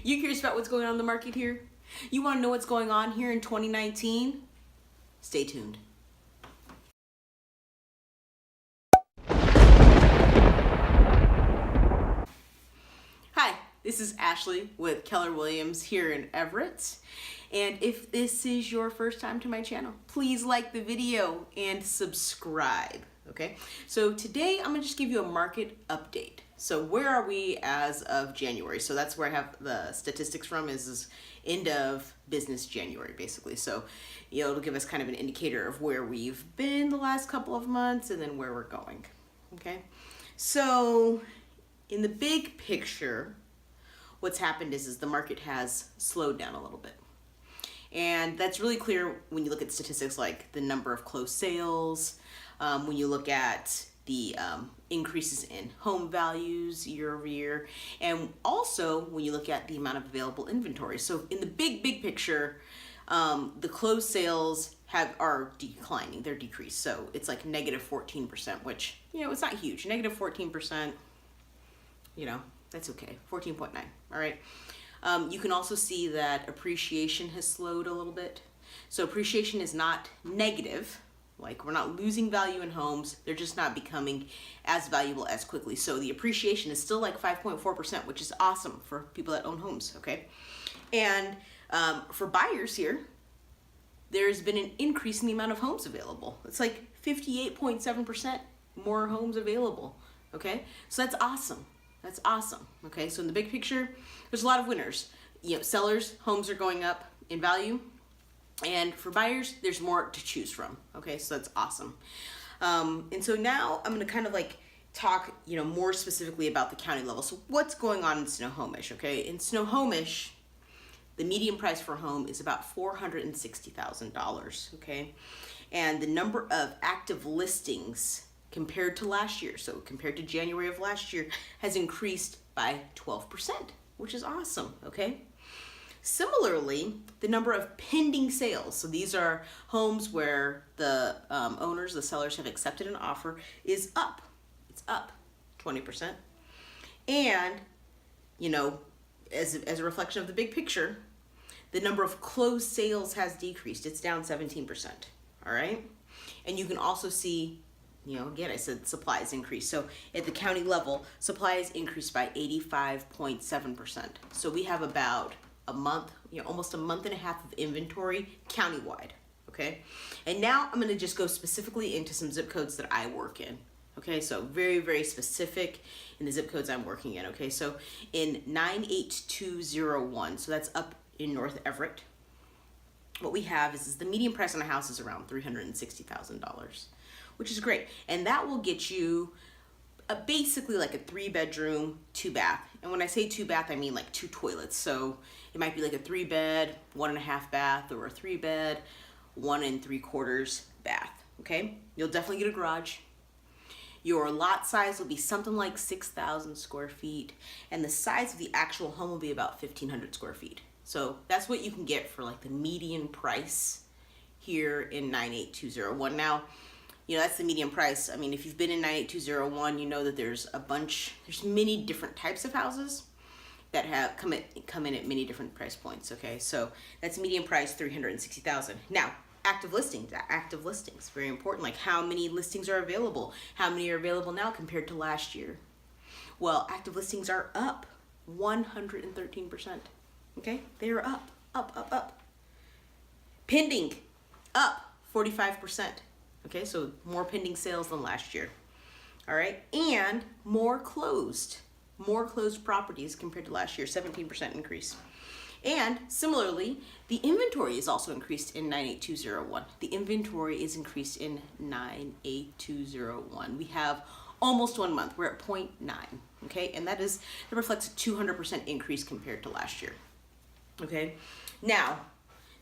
You curious about what's going on in the market here? You want to know what's going on here in 2019? Stay tuned. Hi, this is Ashley with Keller Williams here in Everett. And if this is your first time to my channel, please like the video and subscribe, okay? So today I'm gonna just give you a market update. So where are we as of January? So that's where I have the statistics from, is end of business January, basically. So it'll give us kind of an indicator of where we've been the last couple of months and then where we're going, okay? So in the big picture, what's happened is the market has slowed down a little bit. And that's really clear when you look at statistics like the number of closed sales, when you look at the increases in home values year over year, and also when you look at the amount of available inventory. So in the big picture, the closed sales are declining, they're decreased. So it's like negative 14%, which, it's not huge. Negative 14%, that's okay, 14.9, all right? You can also see that appreciation has slowed a little bit. So appreciation is not negative, like we're not losing value in homes, they're just not becoming as valuable as quickly. So the appreciation is still like 5.4%, which is awesome for people that own homes, okay? And for buyers here, there's been an increase in the amount of homes available. It's like 58.7% more homes available, okay? So that's awesome. That's awesome, okay? So in the big picture, there's a lot of winners. Sellers, homes are going up in value, and for buyers, there's more to choose from, okay? So that's awesome. And so now I'm gonna kind of like talk, more specifically about the county level. So what's going on in Snohomish, okay? In Snohomish, the median price for a home is about $460,000, okay? And the number of active listings compared to last year, so compared to January of last year, has increased by 12%, which is awesome, okay? Similarly, the number of pending sales, so these are homes where the owners, the sellers have accepted an offer, is up. It's up 20%. And, as a reflection of the big picture, the number of closed sales has decreased. It's down 17%, all right? And you can also see, again, I said supplies increased. So at the county level, supplies increased by 85.7%. So we have about a month, almost a month and a half of inventory countywide, okay? And now I'm gonna just go specifically into some zip codes that I work in, okay? So very, very specific in the zip codes I'm working in, okay? So in 98201, so that's up in North Everett, what we have is the median price on a house is around $360,000, which is great. And that will get you basically like a 3-bedroom, 2-bath. And when I say 2-bath, I mean like 2 toilets. So it might be like a 3-bed, 1.5 bath, or a 3-bed, 1 3/4 bath, okay? You'll definitely get a garage. Your lot size will be something like 6,000 square feet. And the size of the actual home will be about 1,500 square feet. So that's what you can get for like the median price here in 98201. Now, that's the median price. I mean, if you've been in 98201, you know that there's many different types of houses that have come in at many different price points, okay? So that's median price, $360,000. Now, active listings, very important. Like how many listings are available? How many are available now compared to last year? Well, active listings are up 113%, okay? They are up. Pending, up 45%. Okay, so more pending sales than last year, all right? And more closed properties compared to last year, 17% increase. And similarly, the inventory is also increased in 98201. The inventory is increased in 98201. We have almost 1 month, we're at 0.9, okay? And that reflects a 200% increase compared to last year, okay? Now,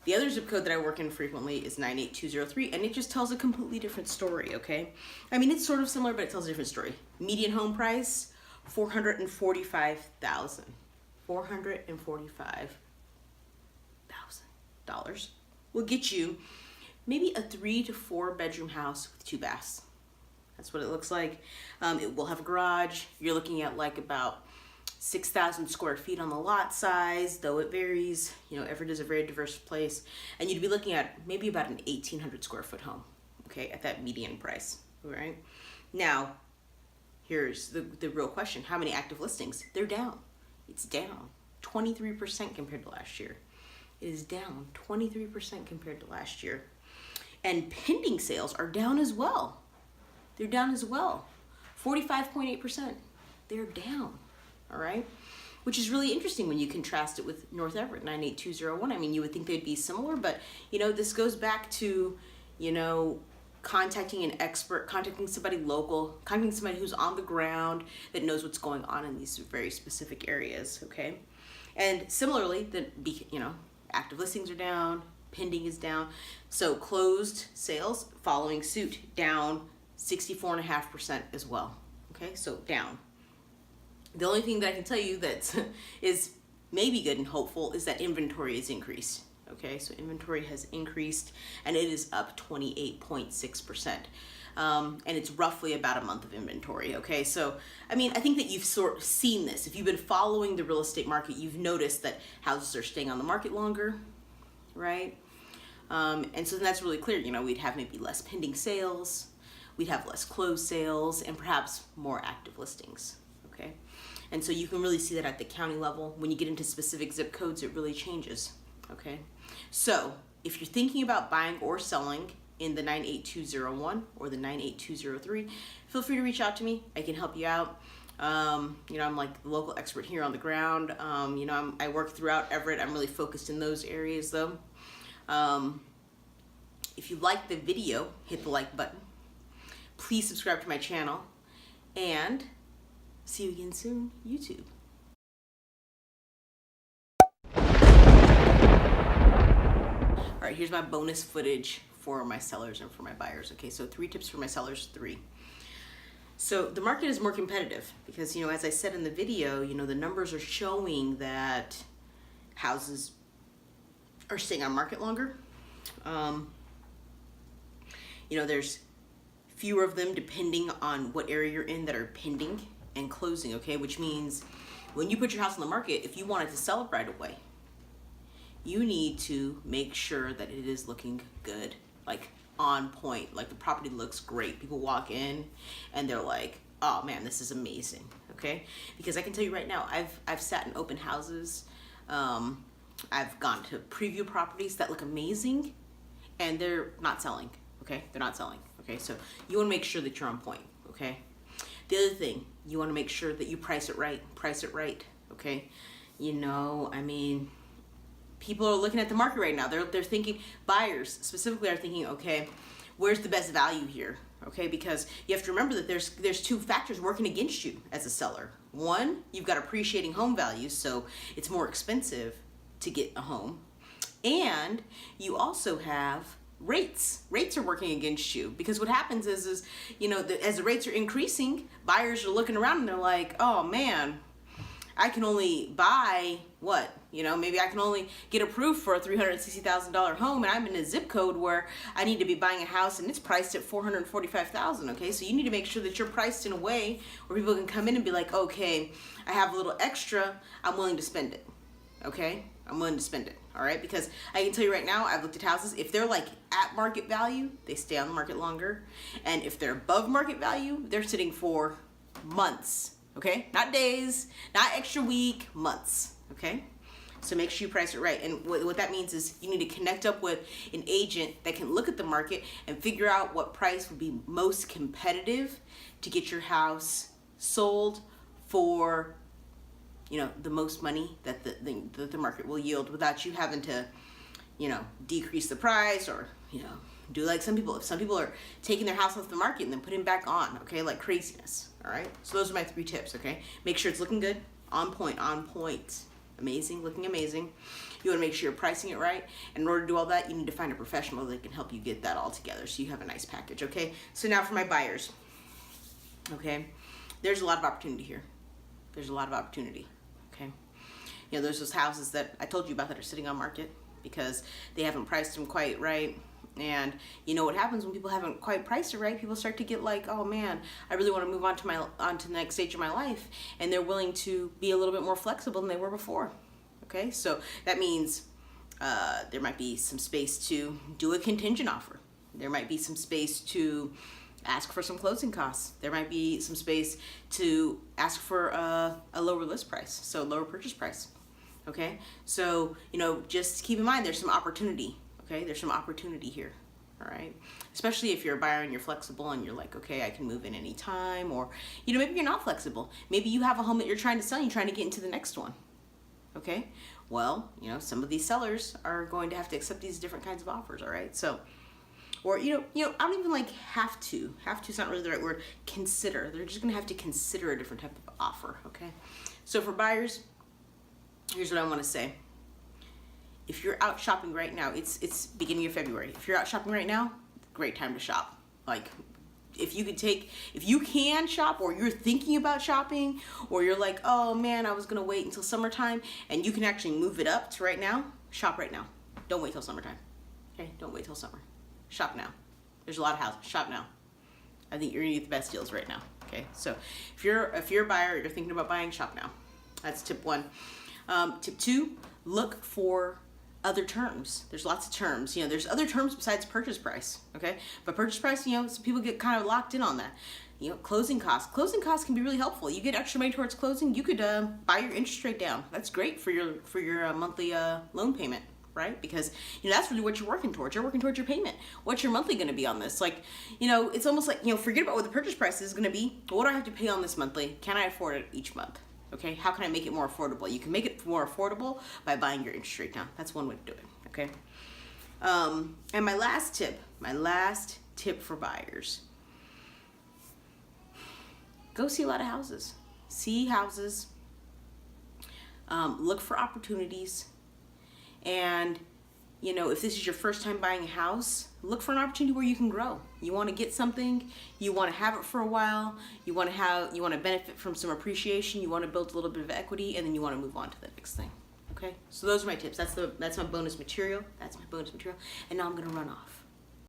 the other zip code that I work in frequently is 98203, and it just tells a completely different story, okay? I mean, it's sort of similar, but it tells a different story. Median home price, $445,000. $445,000 will get you maybe a 3 to 4 bedroom house with 2 baths. That's what it looks like. It will have a garage. You're looking at like about 6,000 square feet on the lot size, though it varies. You know, Everett is a very diverse place, and you'd be looking at maybe about an 1,800 square foot home, okay, at that median price, all right? Now, here's the real question. How many active listings? They're down. It's down 23% compared to last year. It is down 23% compared to last year. And pending sales are down as well. They're down as well. 45.8%. They're down, all right? Which is really interesting when you contrast it with North Everett, 98201. I mean, you would think they'd be similar, but, you know, this goes back to, you know, contacting an expert, contacting somebody local, contacting somebody who's on the ground that knows what's going on in these very specific areas, okay? And similarly, you know, active listings are down, pending is down. So closed sales following suit down 64.5% as well. Okay, so down. The only thing that I can tell you that is maybe good and hopeful is that inventory is increased. Okay, so inventory has increased and it is up 28.6%. And it's roughly about a month of inventory. Okay, so I mean, I think that you've sort of seen this. If you've been following the real estate market, you've noticed that houses are staying on the market longer, right? And so that's really clear. You know, we'd have maybe less pending sales, we'd have less closed sales, and perhaps more active listings. Okay, and so you can really see that at the county level. When you get into specific zip codes, it really changes. Okay, so if you're thinking about buying or selling in the 98201 or the 98203, feel free to reach out to me. I can help you out. You know, I'm like the local expert here on the ground. You know, I work throughout Everett. I'm really focused in those areas though. If you like the video, hit the like button. Please subscribe to my channel, and see you again soon, YouTube. All right, here's my bonus footage for my sellers and for my buyers. Okay, so 3 tips for my sellers, 3. So the market is more competitive because, you know, as I said in the video, you know, the numbers are showing that houses are staying on market longer. You know, there's fewer of them depending on what area you're in that are pending and closing, okay? Which means when you put your house on the market, if you wanted to sell it right away, you need to make sure that it is looking good, like on point, like the property looks great. People walk in and they're like, oh man, this is amazing, okay? Because I can tell you right now, I've sat in open houses, I've gone to preview properties that look amazing and they're not selling, okay? They're not selling, okay? So you wanna make sure that you're on point, okay? The other thing, you wanna make sure that you price it right, okay? You know, I mean, people are looking at the market right now. They're thinking, buyers specifically are thinking, okay, where's the best value here? Okay, because you have to remember that there's 2 factors working against you as a seller. One, you've got appreciating home values, so it's more expensive to get a home. And you also have rates. Rates are working against you because what happens is you know, as the rates are increasing, buyers are looking around and they're like, oh man, I can only buy what? You know, maybe I can only get approved for a $360,000 home, and I'm in a zip code where I need to be buying a house and it's priced at $445,000. Okay, so you need to make sure that you're priced in a way where people can come in and be like, okay, I have a little extra, I'm willing to spend it. Okay, I'm willing to spend it. All right, because I can tell you right now, I've looked at houses. If they're like at market value, they stay on the market longer, and if they're above market value, they're sitting for months. Okay, not days, not extra week, months. Okay, so make sure you price it right. And what that means is you need to connect up with an agent that can look at the market and figure out what price would be most competitive to get your house sold for, you know, the most money that the market will yield without you having to, you know, decrease the price or, you know, do like some people. If some people are taking their house off the market and then putting it back on, okay, like craziness. All right, so those are my 3 tips. Okay, make sure it's looking good, on point, amazing, looking amazing. You want to make sure you're pricing it right, and in order to do all that, you need to find a professional that can help you get that all together so you have a nice package. Okay, so now for my buyers. Okay, there's a lot of opportunity here. There's a lot of opportunity. Okay, you know, there's those houses that I told you about that are sitting on market because they haven't priced them quite right, And you know what happens when people haven't quite priced it right? People start to get like, oh man, I really want to move on to the next stage of my life, and they're willing to be a little bit more flexible than they were before. Okay, so that means there might be some space to do a contingent offer. There might be some space to ask for some closing costs. There might be some space to ask for a lower list price, so lower purchase price. Okay, so just keep in mind there's some opportunity. Okay, there's some opportunity here. All right, especially if you're a buyer and you're flexible and you're like, okay, I can move in any time, or maybe you're not flexible. Maybe you have a home that you're trying to sell and you're trying to get into the next one. Okay, well, some of these sellers are going to have to accept these different kinds of offers. All right, so. Or, I don't even like have to. Have to is not really the right word. Consider. They're just going to have to consider a different type of offer, okay? So for buyers, here's what I want to say. If you're out shopping right now, it's beginning of February. If you're out shopping right now, great time to shop. Like, if you can shop, or you're thinking about shopping, or you're like, oh man, I was going to wait until summertime, and you can actually move it up to right now, shop right now. Don't wait till summertime. Okay? Don't wait till summer. Shop now. There's a lot of houses. Shop now. I think you're gonna get the best deals right now. Okay, so if you're a buyer, you're thinking about buying, shop now. That's tip one. Tip two: look for other terms. There's lots of terms. There's other terms besides purchase price. Okay, but purchase price, some people get kind of locked in on that. Closing costs. Closing costs can be really helpful. You get extra money towards closing. You could buy your interest rate down. That's great for your monthly loan payment. Right? Because, that's really what you're working towards. You're working towards your payment. What's your monthly going to be on this? Like, it's almost like, forget about what the purchase price is going to be. What do I have to pay on this monthly? Can I afford it each month? Okay? How can I make it more affordable? You can make it more affordable by buying your interest rate down. That's one way to do it. Okay? And my last tip for buyers. Go see a lot of houses. See houses. Look for opportunities. And, if this is your first time buying a house, look for an opportunity where you can grow. You want to get something, you want to have it for a while, you want to benefit from some appreciation, you want to build a little bit of equity, and then you want to move on to the next thing. Okay? So those are my tips. That's my bonus material. And now I'm going to run off.